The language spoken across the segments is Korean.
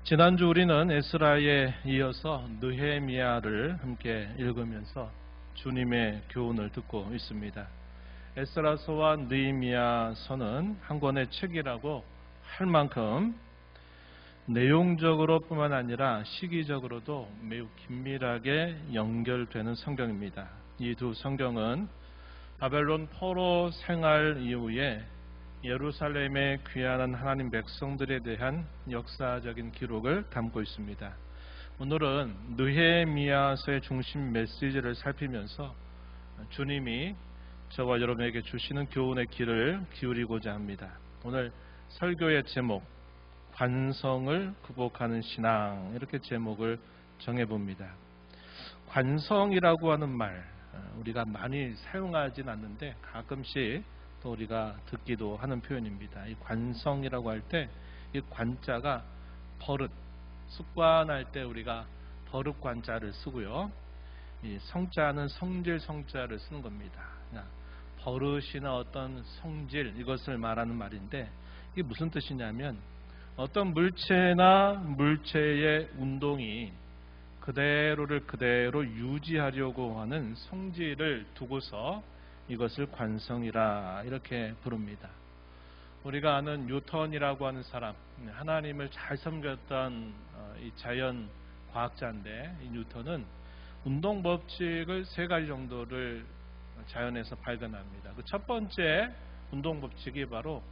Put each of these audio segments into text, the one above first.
지난주 우리는 에스라에 이어서 느헤미야를 함께 읽으면서 주님의 교훈을 듣고 있습니다. 에스라서와 느헤미야서는 한 권의 책이라고 할 만큼 내용적으로 뿐만 아니라 시기적으로도 매우 긴밀하게 연결되는 성경입니다. 이 두 성경은 바벨론 포로 생활 이후에 예루살렘에 귀환한 하나님 백성들에 대한 역사적인 기록을 담고 있습니다. 오늘은 느헤미야서의 중심 메시지를 살피면서 주님이 저와 여러분에게 주시는 교훈의 귀를 기울이고자 합니다. 오늘 설교의 제목, 관성을 극복하는 신앙, 이렇게 제목을 정해봅니다. 관성이라고 하는 말, 우리가 많이 사용하진 않는데 가끔씩 또 우리가 듣기도 하는 표현입니다. 이 관성이라고 할 때 이 관자가 버릇, 습관할 때 우리가 버릇 관자를 쓰고요. 이 성자는 성질 성자를 쓰는 겁니다. 버릇이나 어떤 성질, 이것을 말하는 말인데 이게 무슨 뜻이냐면 어떤 물체나 물체의 운동이 그대로를 그대로 유지하려고 하는 성질을 두고서 이것을 관성이라 이렇게 부릅니다. 우리가 아는 뉴턴이라고 하는 사람, 하나님을 잘 섬겼던 이 자연 과학자인데, 이 뉴턴은 운동 법칙을 세 가지 정도를 자연에서 발견합니다. 그 첫 번째 운동 법칙이 바로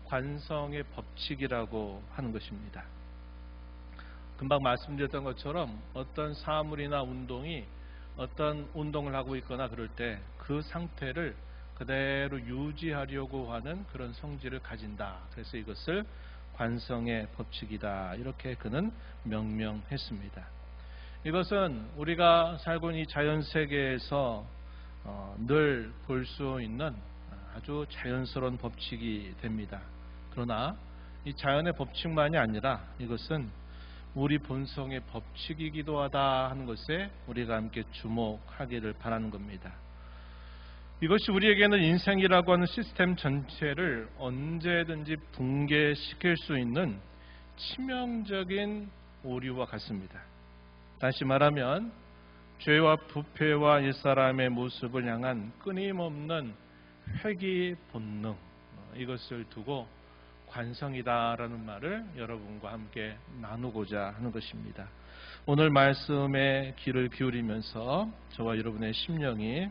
관성의 법칙이라고 하는 것입니다. 금방 말씀드렸던 것처럼 어떤 사물이나 운동이 어떤 운동을 하고 있거나 그럴 때 그 상태를 그대로 유지하려고 하는 그런 성질을 가진다. 그래서 이것을 관성의 법칙이다. 이렇게 그는 명명했습니다. 이것은 우리가 살고 있는 이 자연세계에서 늘 볼 수 있는 아주 자연스러운 법칙이 됩니다. 그러나 이 자연의 법칙만이 아니라 이것은 우리 본성의 법칙이기도 하다 하는 것에 우리가 함께 주목하기를 바라는 겁니다. 이것이 우리에게는 인생이라고 하는 시스템 전체를 언제든지 붕괴시킬 수 있는 치명적인 오류와 같습니다. 다시 말하면 죄와 부패와 옛사람의 모습을 향한 끊임없는 회귀 본능, 이것을 두고 관성이다라는 말을 여러분과 함께 나누고자 하는 것입니다. 오늘 말씀에 귀를 기울이면서 저와 여러분의 심령이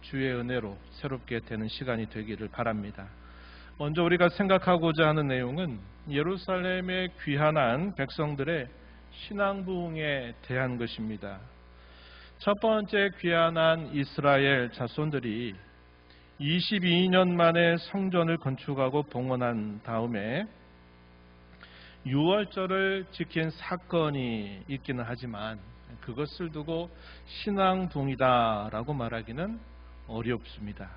주의 은혜로 새롭게 되는 시간이 되기를 바랍니다. 먼저 우리가 생각하고자 하는 내용은 예루살렘에 귀환한 백성들의 신앙 부흥에 대한 것입니다. 첫 번째 귀환한 이스라엘 자손들이 22년 만에 성전을 건축하고 봉헌한 다음에 유월절을 지킨 사건이 있기는 하지만 그것을 두고 신앙 부흥이다라고 말하기는 어렵습니다.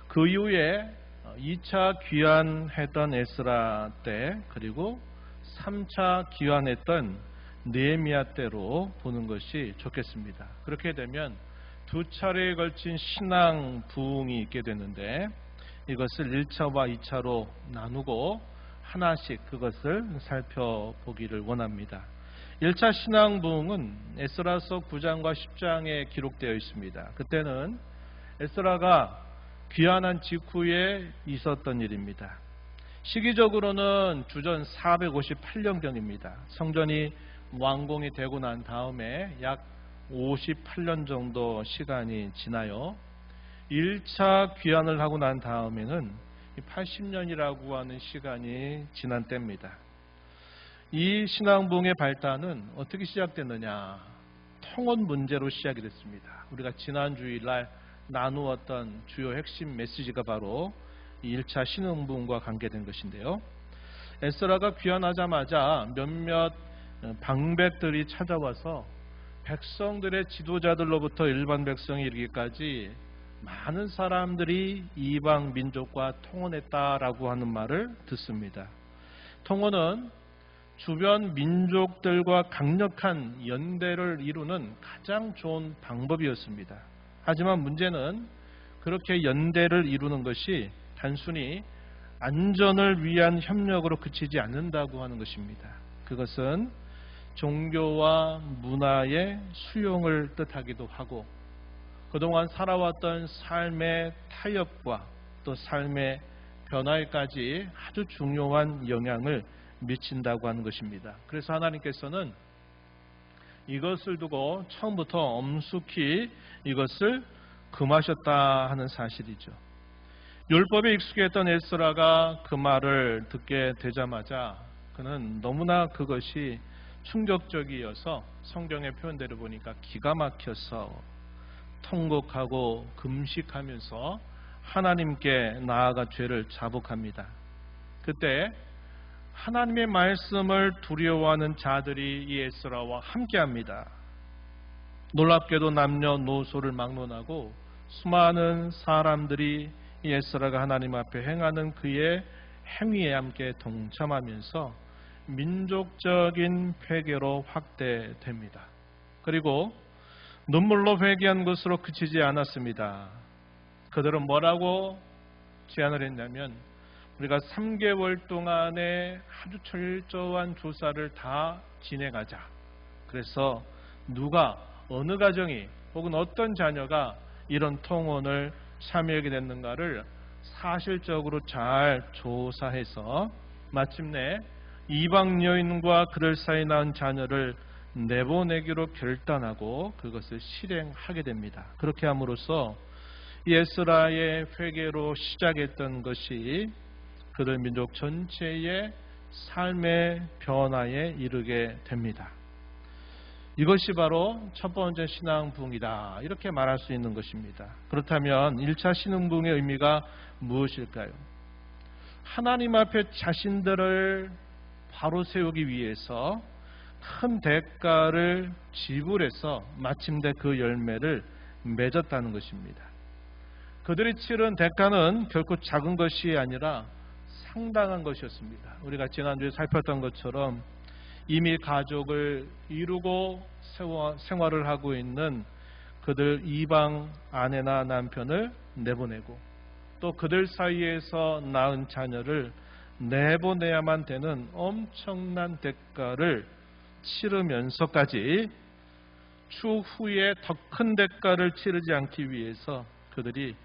그 이후에 2차 귀환했던 에스라 때 그리고 3차 귀환했던 느헤미야 때로 보는 것이 좋겠습니다. 그렇게 되면 두 차례에 걸친 신앙 부흥이 있게 되는데 이것을 1차와 2차로 나누고 하나씩 그것을 살펴보기를 원합니다. 1차 신앙 부흥은 에스라서 9장과 10장에 기록되어 있습니다. 그때는 에스라가 귀환한 직후에 있었던 일입니다. 시기적으로는 주전 458년경입니다. 성전이 완공이 되고 난 다음에 약 58년 정도 시간이 지나요. 1차 귀환을 하고 난 다음에는 80년이라고 하는 시간이 지난 때입니다. 이 신앙부흥의 발단은 어떻게 시작됐느냐? 통원 문제로 시작이 됐습니다. 우리가 지난 주일날 나누었던 주요 핵심 메시지가 바로 1차 신앙부흥과 관계된 것인데요. 에스라가 귀환하자마자 몇몇 방백들이 찾아와서 백성들의 지도자들로부터 일반 백성이 이르기까지 많은 사람들이 이방 민족과 통혼했다라고 하는 말을 듣습니다. 통혼은 주변 민족들과 강력한 연대를 이루는 가장 좋은 방법이었습니다. 하지만 문제는 그렇게 연대를 이루는 것이 단순히 안전을 위한 협력으로 그치지 않는다고 하는 것입니다. 그것은 종교와 문화의 수용을 뜻하기도 하고 그동안 살아왔던 삶의 타협과 또 삶의 변화에까지 아주 중요한 영향을 미친다고 하는 것입니다. 그래서 하나님께서는 이것을 두고 처음부터 엄숙히 이것을 금하셨다 하는 사실이죠. 율법에 익숙했던 에스라가 그 말을 듣게 되자마자 그는 너무나 그것이 충격적이어서 성경의 표현대로 보니까 기가 막혀서 통곡하고 금식하면서 하나님께 나아가 죄를 자복합니다. 그때 하나님의 말씀을 두려워하는 자들이 이 에스라와 함께합니다. 놀랍게도 남녀노소를 막론하고 수많은 사람들이 이 에스라가 하나님 앞에 행하는 그의 행위에 함께 동참하면서 민족적인 회개로 확대됩니다. 그리고 눈물로 회개한 것으로 그치지 않았습니다. 그들은 뭐라고 제안을 했냐면 우리가 3개월 동안의 아주 철저한 조사를 다 진행하자. 그래서 누가 어느 가정이 혹은 어떤 자녀가 이런 통혼을 참여하게 됐는가를 사실적으로 잘 조사해서 마침내 이방 여인과 그들 사이에 낳은 자녀를 내보내기로 결단하고 그것을 실행하게 됩니다. 그렇게 함으로써 에스라의 회개로 시작했던 것이 그들 민족 전체의 삶의 변화에 이르게 됩니다. 이것이 바로 첫 번째 신앙 부흥이다. 이렇게 말할 수 있는 것입니다. 그렇다면 1차 신앙 부흥의 의미가 무엇일까요? 하나님 앞에 자신들을 바로 세우기 위해서 큰 대가를 지불해서 마침내 그 열매를 맺었다는 것입니다. 그들이 치른 대가는 결코 작은 것이 아니라 상당한 것이었습니다. 우리가 지난주에 살폈던 것처럼 이미 가족을 이루고 생활을 하고 있는 그들 이방 아내나 남편을 내보내고 또 그들 사이에서 낳은 자녀를 내보내야만 되는 엄청난 대가를 치르면서까지 추후에 더 큰 대가를 치르지 않기 위해서 그들이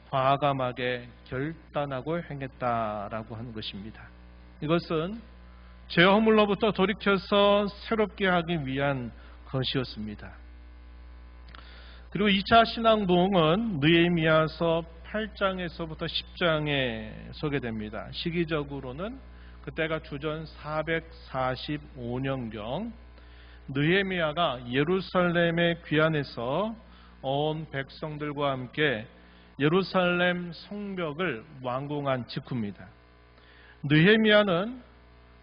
과감하게 결단하고 행했다라고 하는 것입니다. 이것은 죄 허물로부터 돌이켜서 새롭게 하기 위한 것이었습니다. 그리고 2차 신앙 부흥은 느헤미야서 8장에서부터 10장에 소개됩니다. 시기적으로는 그때가 주전 445년경 느헤미야가 예루살렘에 귀환해서 온 백성들과 함께 예루살렘 성벽을 완공한 직후입니다. 느헤미야는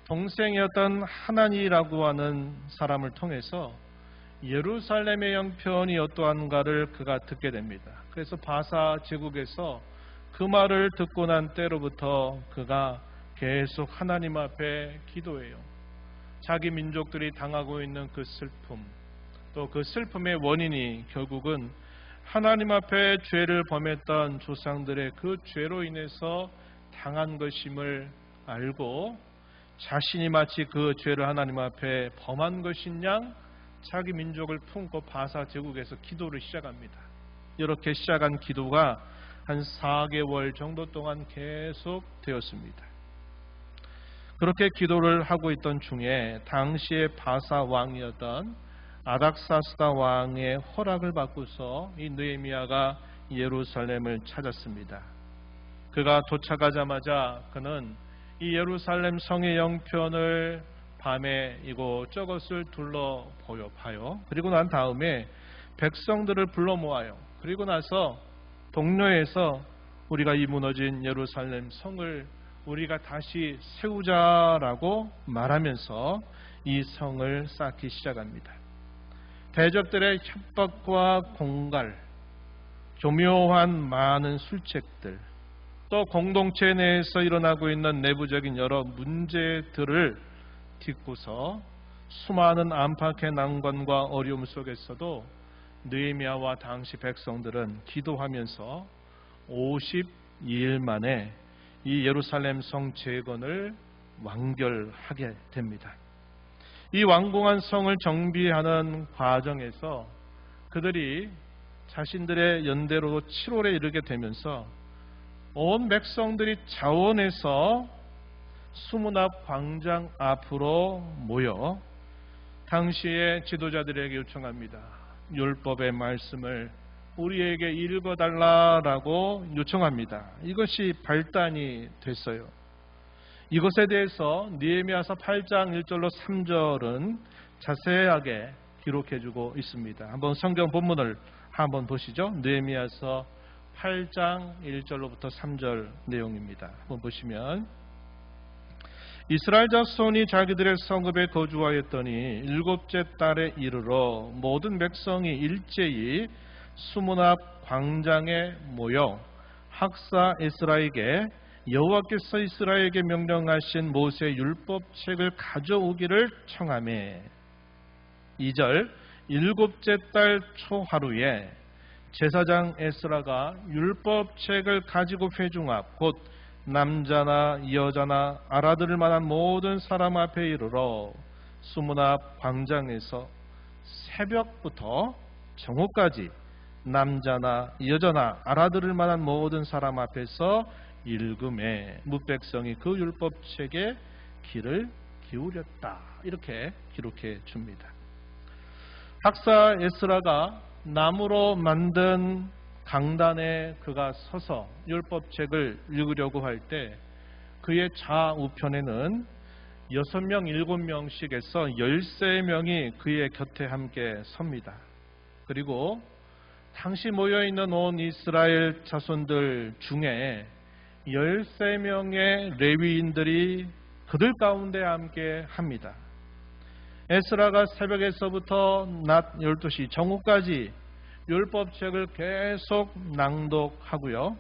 동생이었던 하나니라고 하는 사람을 통해서 예루살렘의 형편이 어떠한가를 그가 듣게 됩니다. 그래서 바사 제국에서 그 말을 듣고 난 때로부터 그가 계속 하나님 앞에 기도해요. 자기 민족들이 당하고 있는 그 슬픔, 또 그 슬픔의 원인이 결국은 하나님 앞에 죄를 범했던 조상들의 그 죄로 인해서 당한 것임을 알고 자신이 마치 그 죄를 하나님 앞에 범한 것인 양 자기 민족을 품고 바사 제국에서 기도를 시작합니다. 이렇게 시작한 기도가 한 4개월 정도 동안 계속 되었습니다. 그렇게 기도를 하고 있던 중에 당시의 바사 왕이었던 아닥사스다 왕의 허락을 받고서 이 느헤미야가 예루살렘을 찾았습니다. 그가 도착하자마자 그는 이 예루살렘 성의 영편을 밤에 이곳저곳을 둘러봐요. 그리고 난 다음에 백성들을 불러 모아요. 그리고 나서 동료에서 우리가 이 무너진 예루살렘 성을 우리가 다시 세우자라고 말하면서 이 성을 쌓기 시작합니다. 대적들의 협박과 공갈, 교묘한 많은 술책들, 또 공동체 내에서 일어나고 있는 내부적인 여러 문제들을 딛고서 수많은 안팎의 난관과 어려움 속에서도 느헤미야와 당시 백성들은 기도하면서 52일 만에 이 예루살렘 성 재건을 완결하게 됩니다. 이 완공한 성을 정비하는 과정에서 그들이 자신들의 연대로 7월에 이르게 되면서 온 백성들이 자원해서 수문 앞 광장 앞으로 모여 당시의 지도자들에게 요청합니다. 율법의 말씀을 우리에게 읽어달라라고 요청합니다. 이것이 발단이 됐어요. 이것에 대해서 느헤미야서 8장 1절로 3절은 자세하게 기록해주고 있습니다. 한번 성경 본문을 한번 보시죠. 느헤미야서 8장 1절로부터 3절 내용입니다. 한번 보시면 이스라엘 자손이 자기들의 성읍에 거주하였더니 일곱째 달에 이르러 모든 백성이 일제히 수문 앞 광장에 모여 학사 에스라에게 여호와께서 이스라엘에게 명령하신 모세의 율법책을 가져오기를 청하매 2절 일곱째 달 초하루에 제사장 에스라가 율법책을 가지고 회중 앞 곧 남자나 여자나 알아들을 만한 모든 사람 앞에 이르러 수문 앞 광장에서 새벽부터 정오까지 남자나 여자나 알아들을 만한 모든 사람 앞에서 읽음에 뭇백성이 그 율법책에 귀를 기울였다. 이렇게 기록해 줍니다. 학사 에스라가 나무로 만든 강단에 그가 서서 율법책을 읽으려고 할 때 그의 좌우편에는 6명, 7명씩에서 13명이 그의 곁에 함께 섭니다. 그리고 당시 모여있는 온 이스라엘 자손들 중에 13명의 레위인들이 그들 가운데 함께 합니다. 에스라가 새벽에서부터 낮 12시 정오까지 율법책을 계속 낭독하고요.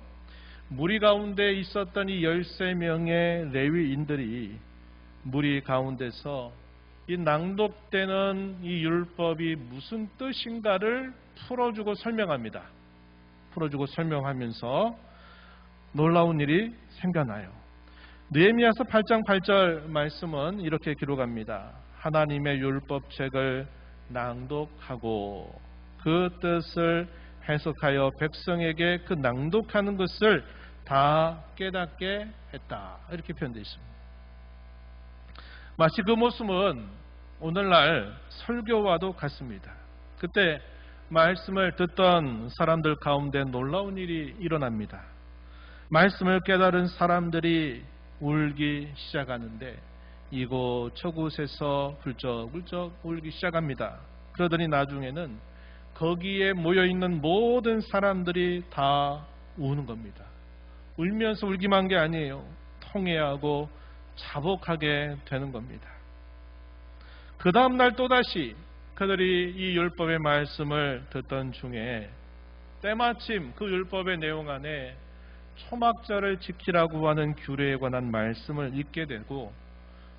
무리 가운데 있었던 이 13명의 레위인들이 무리 가운데서 이 낭독되는 이 율법이 무슨 뜻인가를 풀어주고 설명합니다. 풀어주고 설명하면서 놀라운 일이 생겨나요. 느헤미야서 8장 8절 말씀은 이렇게 기록합니다. 하나님의 율법책을 낭독하고 그 뜻을 해석하여 백성에게 그 낭독하는 것을 다 깨닫게 했다. 이렇게 표현되어 있습니다. 마치 그 모습은 오늘날 설교와도 같습니다. 그때 말씀을 듣던 사람들 가운데 놀라운 일이 일어납니다. 말씀을 깨달은 사람들이 울기 시작하는데 이곳저곳에서 훌쩍훌쩍 울기 시작합니다. 그러더니 나중에는 거기에 모여있는 모든 사람들이 다 우는 겁니다. 울면서 울기만 한 게 아니에요. 통회하고 자복하게 되는 겁니다. 그 다음날 또다시 그들이 이 율법의 말씀을 듣던 중에 때마침 그 율법의 내용 안에 초막절을 지키라고 하는 규례에 관한 말씀을 읽게 되고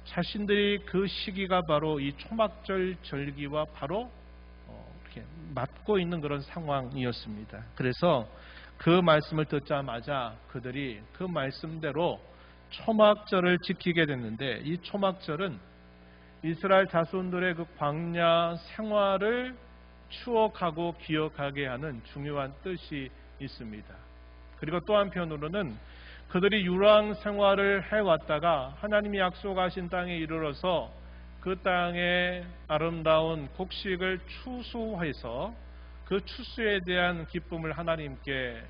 자신들이 그 시기가 바로 이 초막절 절기와 바로 이렇게 맞고 있는 그런 상황이었습니다. 그래서 그 말씀을 듣자마자 그들이 그 말씀대로 초막절을 지키게 됐는데 이 초막절은 이스라엘 자손들의 그 광야 생활을 추억하고 기억하게 하는 중요한 뜻이 있습니다. 그리고 또 한편으로는 그들이 유랑 생활을 해왔다가 하나님이 약속하신 땅에 이르러서 그 땅의 아름다운 곡식을 추수해서 그 추수에 대한 기쁨을 하나님께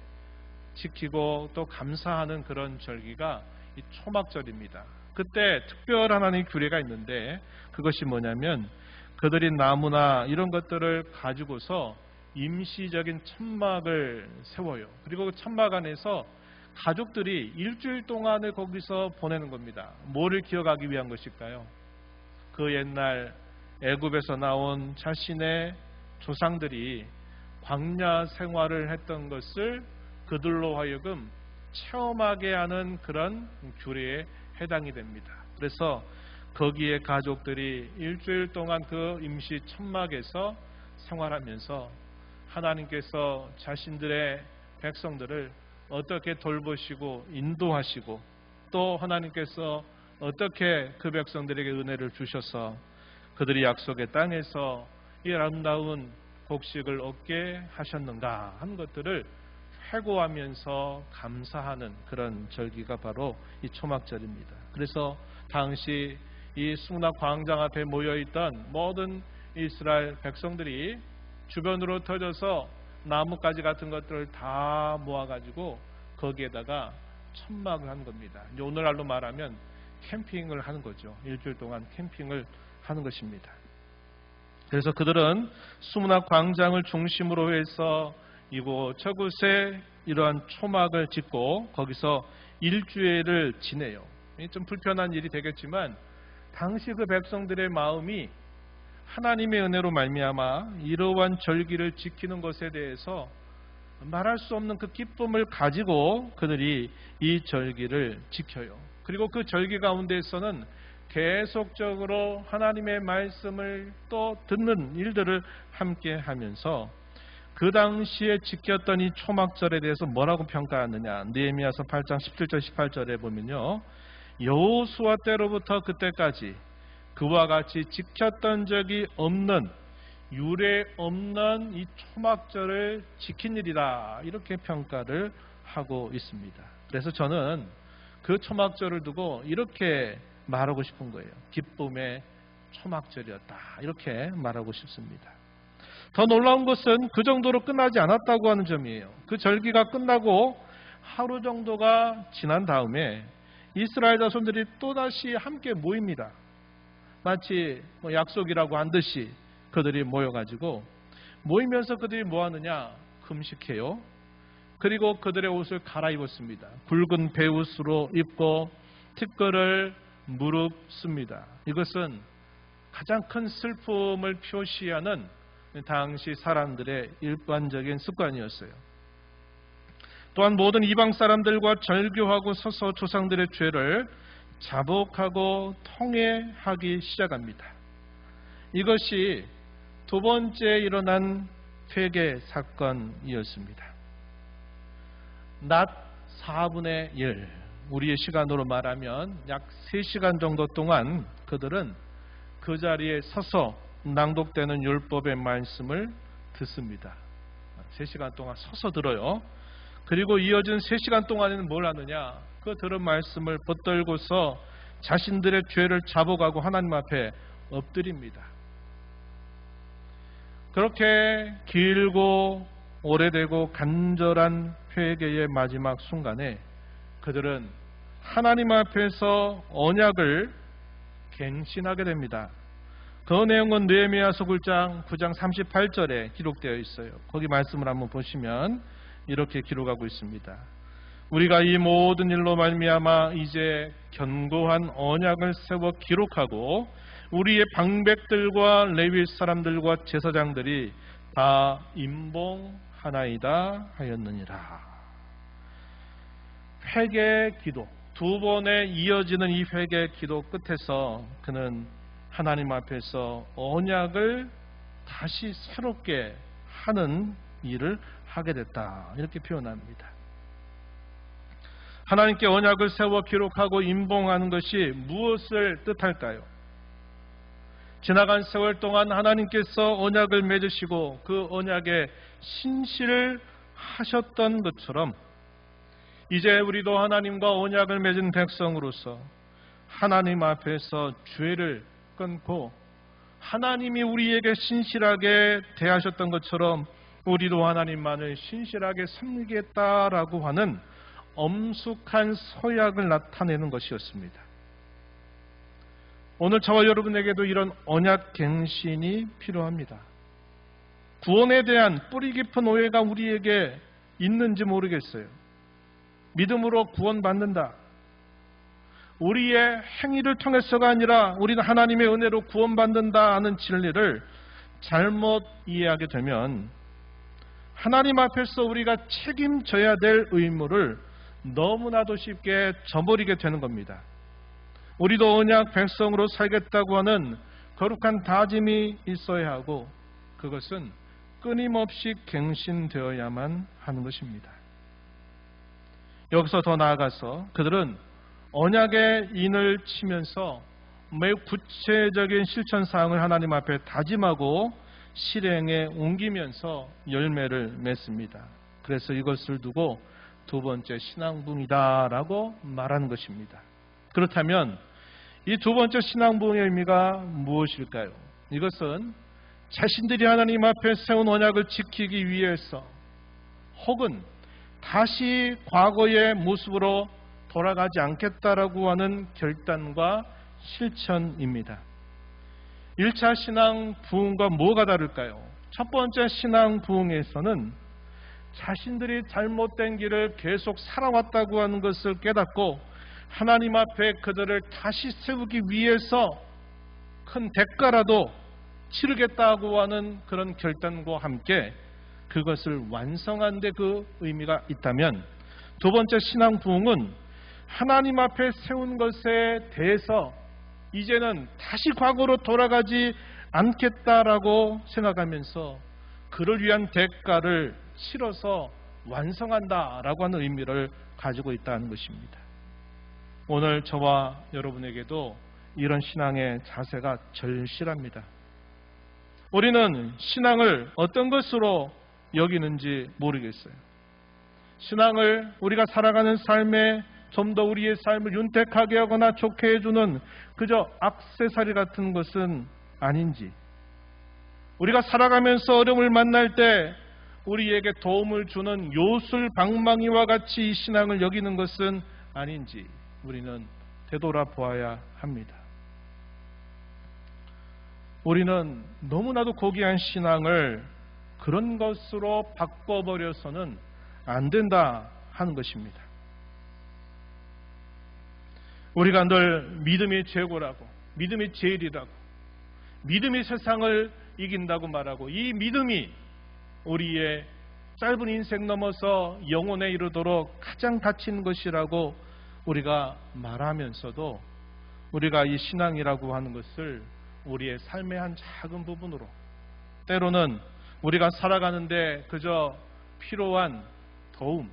지키고 또 감사하는 그런 절기가 이 초막절입니다. 그때 특별한 하나님의 규례가 있는데 그것이 뭐냐면 그들이 나무나 이런 것들을 가지고서 임시적인 천막을 세워요. 그리고 그 천막 안에서 가족들이 일주일 동안을 거기서 보내는 겁니다. 뭐를 기억하기 위한 것일까요? 그 옛날 애굽에서 나온 자신의 조상들이 광야 생활을 했던 것을 그들로 하여금 체험하게 하는 그런 규례에 해당이 됩니다. 그래서 거기에 가족들이 일주일 동안 그 임시 천막에서 생활하면서 하나님께서 자신들의 백성들을 어떻게 돌보시고 인도하시고 또 하나님께서 어떻게 그 백성들에게 은혜를 주셔서 그들이 약속의 땅에서 이 아름다운 곡식을 얻게 하셨는가 하는 것들을 회고하면서 감사하는 그런 절기가 바로 이 초막절입니다. 그래서 당시 이 수문학 광장 앞에 모여있던 모든 이스라엘 백성들이 주변으로 터져서 나뭇가지 같은 것들을 다 모아가지고 거기에다가 천막을 한 겁니다. 오늘날로 말하면 캠핑을 하는 거죠. 일주일 동안 캠핑을 하는 것입니다. 그래서 그들은 수문학 광장을 중심으로 해서 이곳저곳에 이러한 초막을 짓고 거기서 일주일을 지내요. 좀 불편한 일이 되겠지만 당시 그 백성들의 마음이 하나님의 은혜로 말미암아 이러한 절기를 지키는 것에 대해서 말할 수 없는 그 기쁨을 가지고 그들이 이 절기를 지켜요. 그리고 그 절기 가운데에서는 계속적으로 하나님의 말씀을 또 듣는 일들을 함께 하면서 그 당시에 지켰던 이 초막절에 대해서 뭐라고 평가하느냐. 느헤미야서 8장 17절 18절에 보면요. 여호수아 때로부터 그때까지 그와 같이 지켰던 적이 없는 유례 없는 이 초막절을 지킨 일이다. 이렇게 평가를 하고 있습니다. 그래서 저는 그 초막절을 두고 이렇게 말하고 싶은 거예요. 기쁨의 초막절이었다. 이렇게 말하고 싶습니다. 더 놀라운 것은 그 정도로 끝나지 않았다고 하는 점이에요. 그 절기가 끝나고 하루 정도가 지난 다음에 이스라엘 자손들이 또다시 함께 모입니다. 마치 약속이라고 한 듯이 그들이 모여가지고 모이면서 그들이 뭐하느냐? 금식해요. 그리고 그들의 옷을 갈아입었습니다. 굵은 베옷으로 입고 티끌을 무릅씁니다. 이것은 가장 큰 슬픔을 표시하는 당시 사람들의 일반적인 습관이었어요. 또한 모든 이방 사람들과 절교하고 서서 조상들의 죄를 자복하고 통회하기 시작합니다. 이것이 두 번째 일어난 회개 사건이었습니다. 낮 4분의 1, 우리의 시간으로 말하면 약 3시간 정도 동안 그들은 그 자리에 서서 낭독되는 율법의 말씀을 듣습니다. 3시간 동안 서서 들어요. 그리고 이어진 3시간 동안에는 뭘 하느냐? 그 들은 말씀을 붙들고서 자신들의 죄를 자복하고 하나님 앞에 엎드립니다. 그렇게 길고 오래되고 간절한 회개의 마지막 순간에 그들은 하나님 앞에서 언약을 갱신하게 됩니다. 그 내용은 느헤미야서 9장 38절에 기록되어 있어요. 거기 말씀을 한번 보시면 이렇게 기록하고 있습니다. 우리가 이 모든 일로 말미암아 이제 견고한 언약을 세워 기록하고 우리의 방백들과 레위 사람들과 제사장들이 다 임봉하나이다 하였느니라. 회개 기도, 두 번에 이어지는 이 회개 기도 끝에서 그는 하나님 앞에서 언약을 다시 새롭게 하는 일을 하게 됐다. 이렇게 표현합니다. 하나님께 언약을 세워 기록하고 임봉하는 것이 무엇을 뜻할까요? 지나간 세월 동안 하나님께서 언약을 맺으시고 그 언약에 신실을 하셨던 것처럼 이제 우리도 하나님과 언약을 맺은 백성으로서 하나님 앞에서 죄를 끊고 하나님이 우리에게 신실하게 대하셨던 것처럼 우리도 하나님만을 신실하게 섬기겠다라고 하는 엄숙한 서약을 나타내는 것이었습니다. 오늘 저와 여러분에게도 이런 언약 갱신이 필요합니다. 구원에 대한 뿌리 깊은 오해가 우리에게 있는지 모르겠어요. 믿음으로 구원받는다. 우리의 행위를 통해서가 아니라 우리는 하나님의 은혜로 구원받는다 하는 진리를 잘못 이해하게 되면 하나님 앞에서 우리가 책임져야 될 의무를 너무나도 쉽게 저버리게 되는 겁니다. 우리도 언약 백성으로 살겠다고 하는 거룩한 다짐이 있어야 하고 그것은 끊임없이 갱신되어야만 하는 것입니다. 여기서 더 나아가서 그들은 언약의 인을 치면서 매우 구체적인 실천 사항을 하나님 앞에 다짐하고 실행에 옮기면서 열매를 맺습니다. 그래서 이것을 두고 두 번째 신앙부흥이다라고 말하는 것입니다. 그렇다면 이 두 번째 신앙부흥의 의미가 무엇일까요? 이것은 자신들이 하나님 앞에 세운 언약을 지키기 위해서 혹은 다시 과거의 모습으로 돌아가지 않겠다라고 하는 결단과 실천입니다. 1차 신앙 부흥과 뭐가 다를까요? 첫 번째 신앙 부흥에서는 자신들이 잘못된 길을 계속 살아왔다고 하는 것을 깨닫고 하나님 앞에 그들을 다시 세우기 위해서 큰 대가라도 치르겠다고 하는 그런 결단과 함께 그것을 완성한 데 그 의미가 있다면, 두 번째 신앙 부흥은 하나님 앞에 세운 것에 대해서 이제는 다시 과거로 돌아가지 않겠다라고 생각하면서 그를 위한 대가를 치러서 완성한다라고 하는 의미를 가지고 있다는 것입니다. 오늘 저와 여러분에게도 이런 신앙의 자세가 절실합니다. 우리는 신앙을 어떤 것으로 여기는지 모르겠어요. 신앙을 우리가 살아가는 삶에 좀 더 우리의 삶을 윤택하게 하거나 좋게 해주는 그저 액세서리 같은 것은 아닌지, 우리가 살아가면서 어려움을 만날 때 우리에게 도움을 주는 요술방망이와 같이 이 신앙을 여기는 것은 아닌지 우리는 되돌아보아야 합니다. 우리는 너무나도 고귀한 신앙을 그런 것으로 바꿔버려서는 안 된다 하는 것입니다. 우리가 늘 믿음이 최고라고, 믿음이 제일이라고, 믿음이 세상을 이긴다고 말하고, 이 믿음이 우리의 짧은 인생 넘어서 영혼에 이르도록 가장 갇힌 것이라고 우리가 말하면서도 우리가 이 신앙이라고 하는 것을 우리의 삶의 한 작은 부분으로, 때로는 우리가 살아가는데 그저 필요한 도움,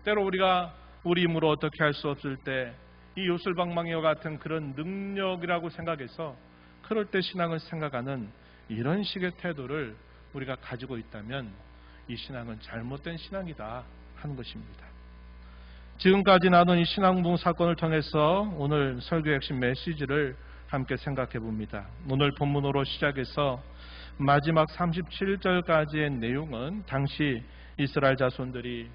때로 우리가 우리 힘으로 어떻게 할 수 없을 때 이 요술방망이와 같은 그런 능력이라고 생각해서 그럴 때 신앙을 생각하는 이런 식의 태도를 우리가 가지고 있다면 이 신앙은 잘못된 신앙이다 하는 것입니다. 지금까지 나눈 이 신앙부흥 사건을 통해서 오늘 설교의 핵심 메시지를 함께 생각해 봅니다. 오늘 본문으로 시작해서 마지막 37절까지의 내용은 당시 이스라엘 자손들이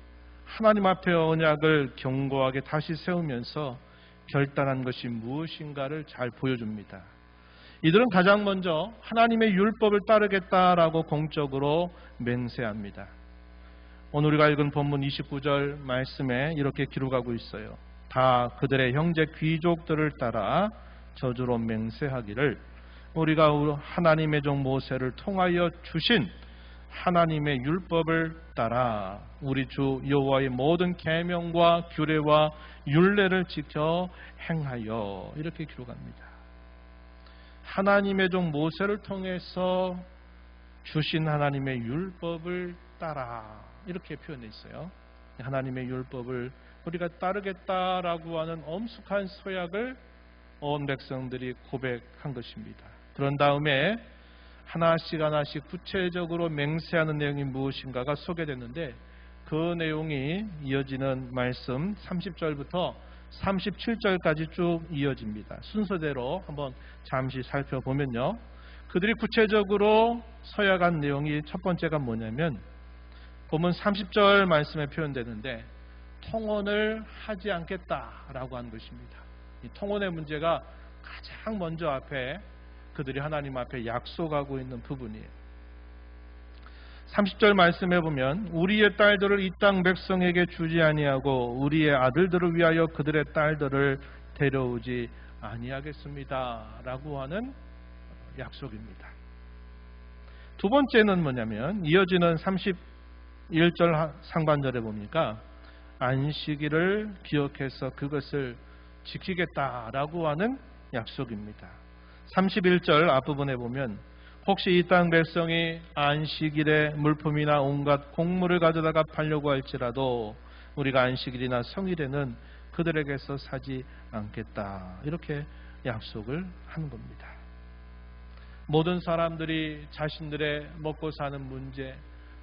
하나님 앞에 언약을 견고하게 다시 세우면서 결단한 것이 무엇인가를 잘 보여줍니다. 이들은 가장 먼저 하나님의 율법을 따르겠다라고 공적으로 맹세합니다. 오늘 우리가 읽은 본문 29절 말씀에 이렇게 기록하고 있어요. 다 그들의 형제 귀족들을 따라 저주로 맹세하기를 우리가 하나님의 종 모세를 통하여 주신 하나님의 율법을 따라 우리 주 여호와의 모든 계명과 규례와 율례를 지켜 행하여, 이렇게 기록합니다. 하나님의 종 모세를 통해서 주신 하나님의 율법을 따라, 이렇게 표현해 있어요. 하나님의 율법을 우리가 따르겠다라고 하는 엄숙한 서약을 온 백성들이 고백한 것입니다. 그런 다음에 하나씩 하나씩 구체적으로 맹세하는 내용이 무엇인가가 소개됐는데, 그 내용이 이어지는 말씀 30절부터 37절까지 쭉 이어집니다. 순서대로 한번 잠시 살펴보면요, 그들이 구체적으로 서약한 내용이 첫 번째가 뭐냐면 본문 30절 말씀에 표현되는데 통혼을 하지 않겠다라고 하는 것입니다. 이 통혼의 문제가 가장 먼저 앞에 그들이 하나님 앞에 약속하고 있는 부분이에요. 30절 말씀해 보면 우리의 딸들을 이 땅 백성에게 주지 아니하고 우리의 아들들을 위하여 그들의 딸들을 데려오지 아니하겠습니다 라고 하는 약속입니다. 두 번째는 뭐냐면 이어지는 31절 상반절에 보니까 안식일을 기억해서 그것을 지키겠다라고 하는 약속입니다. 31절 앞부분에 보면 혹시 이 땅 백성이 안식일에 물품이나 온갖 곡물을 가져다가 팔려고 할지라도 우리가 안식일이나 성일에는 그들에게서 사지 않겠다, 이렇게 약속을 하는 겁니다. 모든 사람들이 자신들의 먹고 사는 문제,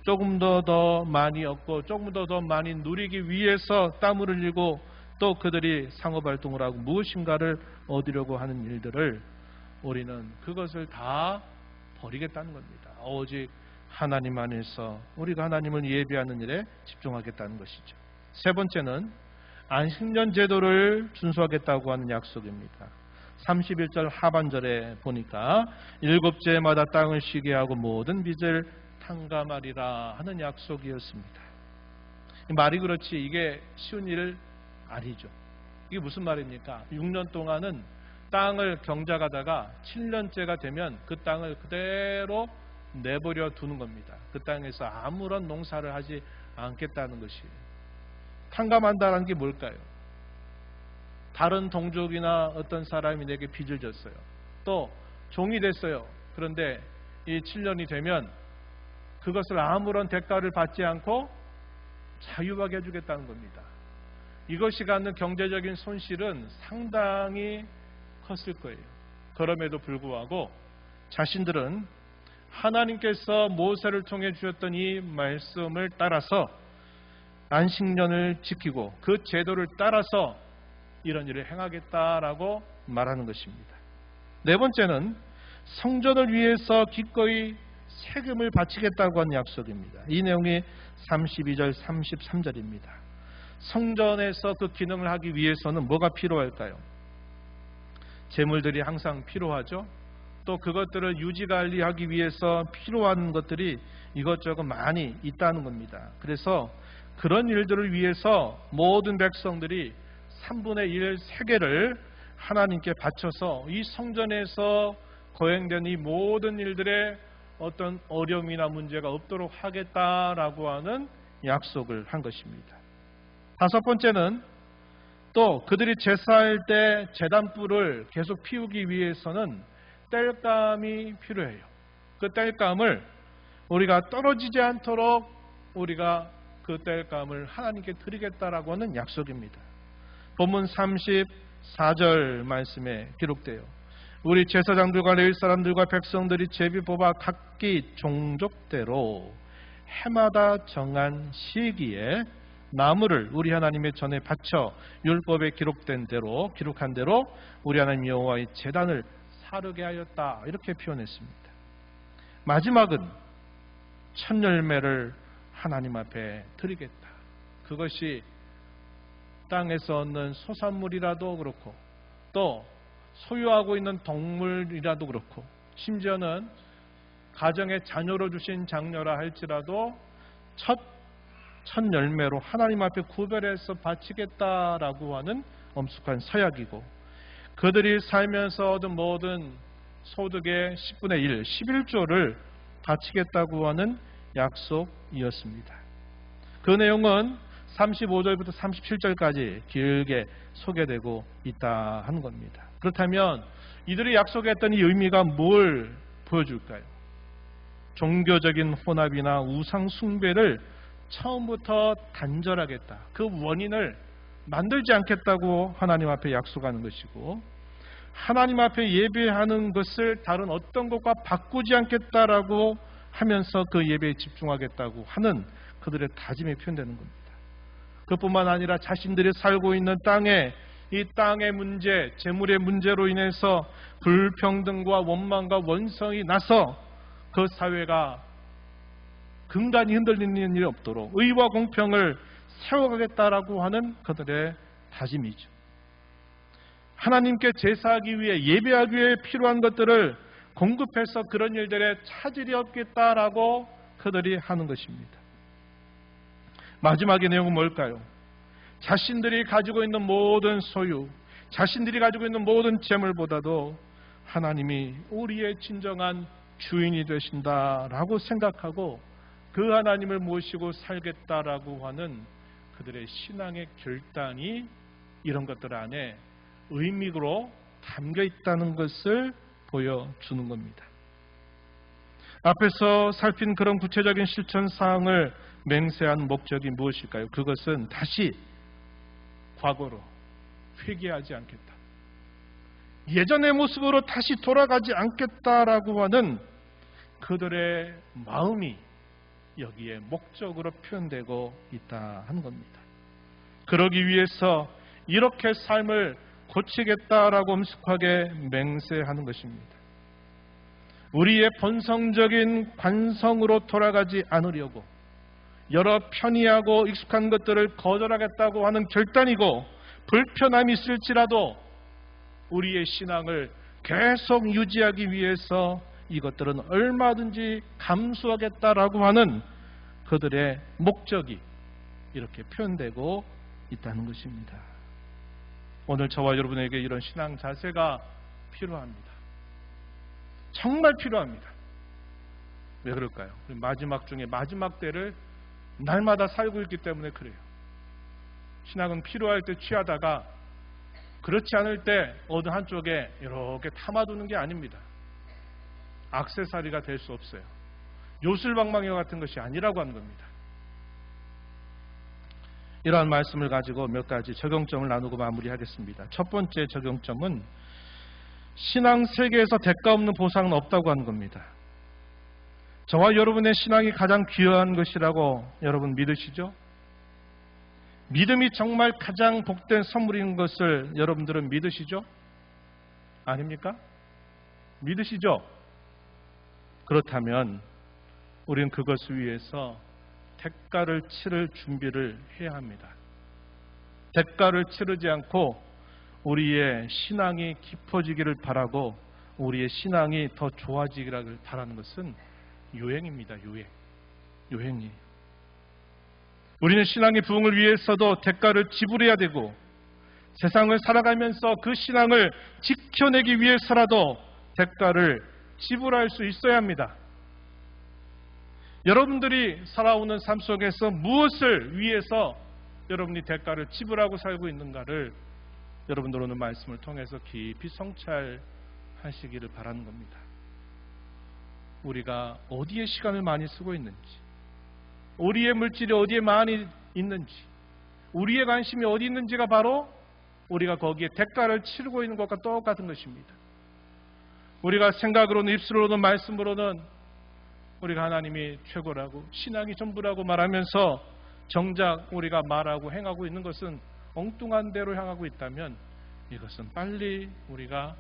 조금 더 많이 얻고 조금 더 많이 누리기 위해서 땀을 흘리고 또 그들이 상호발동을 하고 무엇인가를 얻으려고 하는 일들을 우리는 그것을 다 버리겠다는 겁니다. 오직 하나님 안에서 우리가 하나님을 예배하는 일에 집중하겠다는 것이죠. 세 번째는 안식년 제도를 준수하겠다고 하는 약속입니다. 31절 하반절에 보니까 일곱째마다 땅을 쉬게 하고 모든 빚을 탕감하리라 하는 약속이었습니다. 말이 그렇지 이게 쉬운 일 아니죠. 이게 무슨 말입니까? 6년 동안은 땅을 경작하다가 7년째가 되면 그 땅을 그대로 내버려 두는 겁니다. 그 땅에서 아무런 농사를 하지 않겠다는 것이에요. 탕감한다는 게 뭘까요? 다른 동족이나 어떤 사람이 내게 빚을 졌어요. 또 종이 됐어요. 그런데 이 7년이 되면 그것을 아무런 대가를 받지 않고 자유하게 해주겠다는 겁니다. 이것이 갖는 경제적인 손실은 상당히 컸을 거예요. 그럼에도 불구하고 자신들은 하나님께서 모세를 통해 주셨던 이 말씀을 따라서 안식년을 지키고 그 제도를 따라서 이런 일을 행하겠다라고 말하는 것입니다. 네 번째는 성전을 위해서 기꺼이 세금을 바치겠다고 하는 약속입니다. 이 내용이 32절 33절입니다. 성전에서 그 기능을 하기 위해서는 뭐가 필요할까요? 재물들이 항상 필요하죠. 또 그것들을 유지관리하기 위해서 필요한 것들이 이것저것 많이 있다는 겁니다. 그래서 그런 일들을 위해서 모든 백성들이 3분의 1 세계를 하나님께 바쳐서 이 성전에서 거행된 이 모든 일들에 어떤 어려움이나 문제가 없도록 하겠다라고 하는 약속을 한 것입니다. 다섯 번째는 또 그들이 제사할 때 제단불을 계속 피우기 위해서는 땔감이 필요해요. 그 땔감을 우리가 떨어지지 않도록 우리가 그 땔감을 하나님께 드리겠다라고 하는 약속입니다. 본문 34절 말씀에 기록돼요. 우리 제사장들과 레위 사람들과 백성들이 제비 뽑아 각기 종족대로 해마다 정한 시기에 나무를 우리 하나님의 전에 바쳐 율법에 기록한 대로 우리 하나님 여호와의 제단을 사르게 하였다. 이렇게 표현했습니다. 마지막은 첫 열매를 하나님 앞에 드리겠다. 그것이 땅에서 얻는 소산물이라도 그렇고 또 소유하고 있는 동물이라도 그렇고 심지어는 가정의 자녀로 주신 장녀라 할지라도 첫 열매로 하나님 앞에 구별해서 바치겠다라고 하는 엄숙한 서약이고 그들이 살면서 얻은 모든 소득의 10분의 1, 11조를 바치겠다고 하는 약속이었습니다. 그 내용은 35절부터 37절까지 길게 소개되고 있다 하는 겁니다. 그렇다면 이들이 약속했던 이 의미가 뭘 보여줄까요? 종교적인 혼합이나 우상 숭배를 처음부터 단절하겠다. 그 원인을 만들지 않겠다고 하나님 앞에 약속하는 것이고 하나님 앞에 예배하는 것을 다른 어떤 것과 바꾸지 않겠다라고 하면서 그 예배에 집중하겠다고 하는 그들의 다짐이 표현되는 겁니다. 그뿐만 아니라 자신들이 살고 있는 땅에 이 땅의 문제, 재물의 문제로 인해서 불평등과 원망과 원성이 나서 그 사회가 근간이 흔들리는 일이 없도록 의와 공평을 세워가겠다라고 하는 그들의 다짐이죠. 하나님께 제사하기 위해 예배하기 위해 필요한 것들을 공급해서 그런 일들에 차질이 없겠다라고 그들이 하는 것입니다. 마지막의 내용은 뭘까요? 자신들이 가지고 있는 모든 소유, 자신들이 가지고 있는 모든 재물보다도 하나님이 우리의 진정한 주인이 되신다라고 생각하고 그 하나님을 모시고 살겠다라고 하는 그들의 신앙의 결단이 이런 것들 안에 의미로 담겨 있다는 것을 보여주는 겁니다. 앞에서 살핀 그런 구체적인 실천 사항을 맹세한 목적이 무엇일까요? 그것은 다시 과거로 회개하지 않겠다. 예전의 모습으로 다시 돌아가지 않겠다라고 하는 그들의 마음이 여기에 목적으로 표현되고 있다 하는 겁니다. 그러기 위해서 이렇게 삶을 고치겠다라고 엄숙하게 맹세하는 것입니다. 우리의 본성적인 관성으로 돌아가지 않으려고 여러 편이하고 익숙한 것들을 거절하겠다고 하는 결단이고, 불편함이 있을지라도 우리의 신앙을 계속 유지하기 위해서 이것들은 얼마든지 감수하겠다라고 하는 그들의 목적이 이렇게 표현되고 있다는 것입니다. 오늘 저와 여러분에게 이런 신앙 자세가 필요합니다. 정말 필요합니다. 왜 그럴까요? 마지막 중에 마지막 때를 날마다 살고 있기 때문에 그래요. 신앙은 필요할 때 취하다가 그렇지 않을 때 어느 한쪽에 이렇게 담아두는 게 아닙니다. 액세서리가 될 수 없어요. 요술방망이와 같은 것이 아니라고 하는 겁니다. 이러한 말씀을 가지고 몇 가지 적용점을 나누고 마무리하겠습니다. 첫 번째 적용점은 신앙 세계에서 대가 없는 보상은 없다고 하는 겁니다. 저와 여러분의 신앙이 가장 귀한 것이라고 여러분 믿으시죠? 믿음이 정말 가장 복된 선물인 것을 여러분들은 믿으시죠? 아닙니까? 믿으시죠? 그렇다면 우리는 그것을 위해서 대가를 치를 준비를 해야 합니다. 대가를 치르지 않고 우리의 신앙이 깊어지기를 바라고 우리의 신앙이 더 좋아지기를 바라는 것은 유행입니다. 유행이에요. 우리는 신앙의 부흥을 위해서도 대가를 지불해야 되고, 세상을 살아가면서 그 신앙을 지켜내기 위해서라도 대가를 지불할 수 있어야 합니다. 여러분들이 살아오는 삶 속에서 무엇을 위해서 여러분이 대가를 지불하고 살고 있는가를 여러분들 오늘 말씀을 통해서 깊이 성찰하시기를 바라는 겁니다. 우리가 어디에 시간을 많이 쓰고 있는지, 우리의 물질이 어디에 많이 있는지, 우리의 관심이 어디 있는지가 바로 우리가 거기에 대가를 치르고 있는 것과 똑같은 것입니다. 우리가 생각으로는, 입술로는, 말씀으로는 우리가 하나님이 최고라고, 신앙이 전부라고 말하면서 정작 우리가 말하고 행하고 있는 것은 엉뚱한 데로 향하고 있다면 이것은 빨리 우리가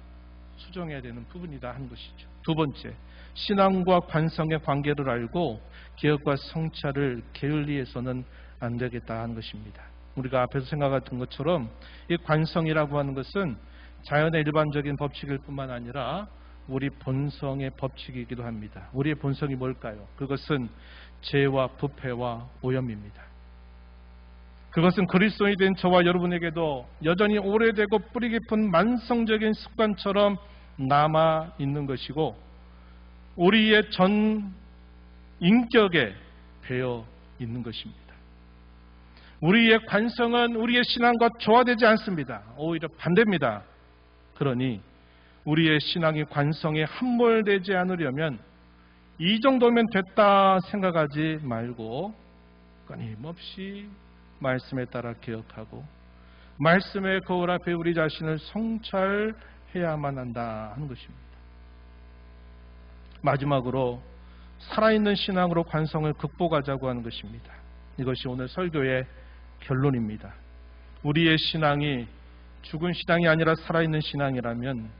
수정해야 되는 부분이다 하는 것이죠. 두 번째, 신앙과 관성의 관계를 알고 개혁과 성찰을 게을리해서는 안 되겠다 하는 것입니다. 우리가 앞에서 생각했던 것처럼 이 관성이라고 하는 것은 자연의 일반적인 법칙일 뿐만 아니라 우리 본성의 법칙이기도 합니다. 우리의 본성이 뭘까요? 그것은 죄와 부패와 오염입니다. 그것은 그리스도인이 된 저와 여러분에게도 여전히 오래되고 뿌리 깊은 만성적인 습관처럼 남아 있는 것이고, 우리의 전 인격에 배어 있는 것입니다. 우리의 관성은 우리의 신앙과 조화되지 않습니다. 오히려 반대입니다. 그러니 우리의 신앙이 관성에 함몰되지 않으려면 이 정도면 됐다 생각하지 말고 끊임없이 말씀에 따라 개혁하고 말씀의 거울 앞에 우리 자신을 성찰해야만 한다 하는 것입니다. 마지막으로 살아있는 신앙으로 관성을 극복하자고 하는 것입니다. 이것이 오늘 설교의 결론입니다. 우리의 신앙이 죽은 신앙이 아니라 살아있는 신앙이라면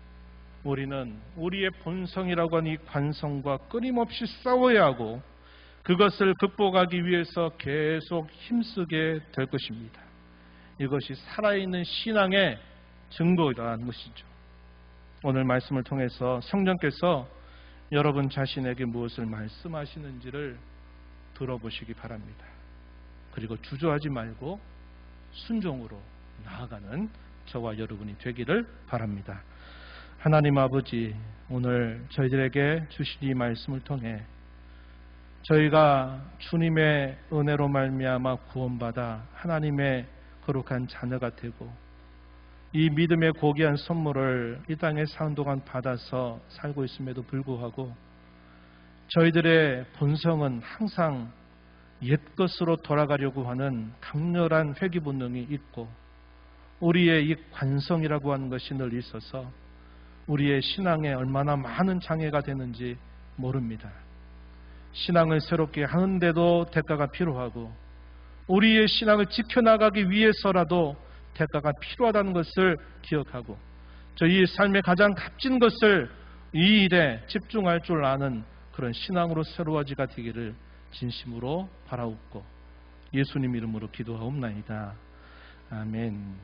우리는 우리의 본성이라고 하는 이 관성과 끊임없이 싸워야 하고 그것을 극복하기 위해서 계속 힘쓰게 될 것입니다. 이것이 살아있는 신앙의 증거라는 것이죠. 오늘 말씀을 통해서 성령께서 여러분 자신에게 무엇을 말씀하시는지를 들어보시기 바랍니다. 그리고 주저하지 말고 순종으로 나아가는 저와 여러분이 되기를 바랍니다. 하나님 아버지, 오늘 저희들에게 주신 이 말씀을 통해 저희가 주님의 은혜로 말미암아 구원받아 하나님의 거룩한 자녀가 되고 이 믿음의 고귀한 선물을 이 땅에 사는 동안 받아서 살고 있음에도 불구하고 저희들의 본성은 항상 옛것으로 돌아가려고 하는 강렬한 회귀 본능이 있고 우리의 이 관성이라고 하는 것이 늘 있어서 우리의 신앙에 얼마나 많은 장애가 되는지 모릅니다. 신앙을 새롭게 하는데도 대가가 필요하고 우리의 신앙을 지켜나가기 위해서라도 대가가 필요하다는 것을 기억하고 저희 삶의 가장 값진 것을 이 일에 집중할 줄 아는 그런 신앙으로 새로워지가 되기를 진심으로 바라옵고 예수님 이름으로 기도하옵나이다. 아멘.